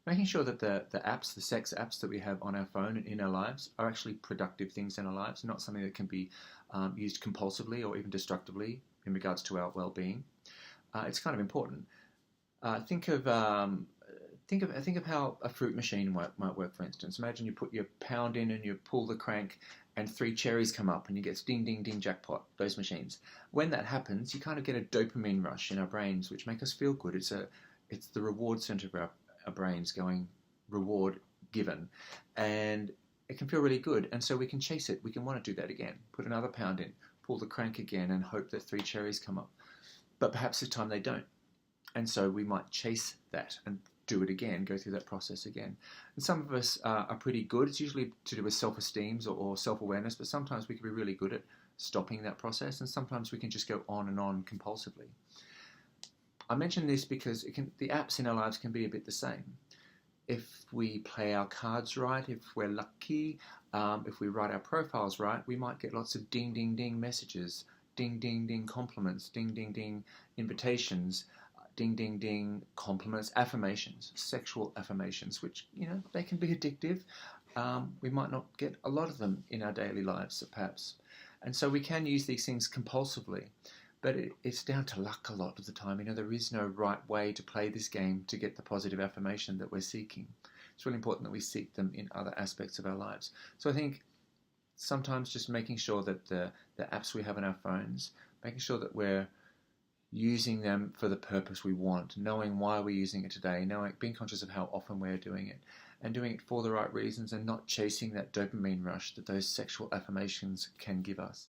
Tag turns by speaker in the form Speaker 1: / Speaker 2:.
Speaker 1: Making sure that the sex apps that we have on our phone and in our lives are actually productive things in our lives, not something that can be used compulsively or even destructively in regards to our well-being. It's kind of important. Uh, think of um, think of how a fruit machine might work. For instance, imagine you put your pound in and you pull the crank, and three cherries come up, and you get ding ding ding jackpot. Those machines. When that happens, you kind of get a dopamine rush in our brains, which make us feel good. It's the reward center of our brains going reward given, and it can feel really good. And so we can chase it. We can want to do that again. Put another pound in, pull the crank again, and hope that three cherries come up. But perhaps this time they don't. And so we might chase that and do it again, go through that process again. And some of us are pretty good. It's usually to do with self-esteem or self-awareness, but sometimes we can be really good at stopping that process, and sometimes we can just go on and on compulsively. I mention this because the apps in our lives can be a bit the same. If we play our cards right, if we're lucky, if we write our profiles right, we might get lots of ding, ding, ding messages, ding, ding, ding compliments, ding, ding, ding invitations, ding, ding, ding compliments, affirmations, sexual affirmations, which, they can be addictive. We might not get a lot of them in our daily lives, perhaps. And so we can use these things compulsively. But it's down to luck a lot of the time. There is no right way to play this game to get the positive affirmation that we're seeking. It's really important that we seek them in other aspects of our lives. So I think sometimes just making sure that the apps we have on our phones, making sure that we're using them for the purpose we want, knowing why we're using it today, being conscious of how often we're doing it, and doing it for the right reasons and not chasing that dopamine rush that those sexual affirmations can give us.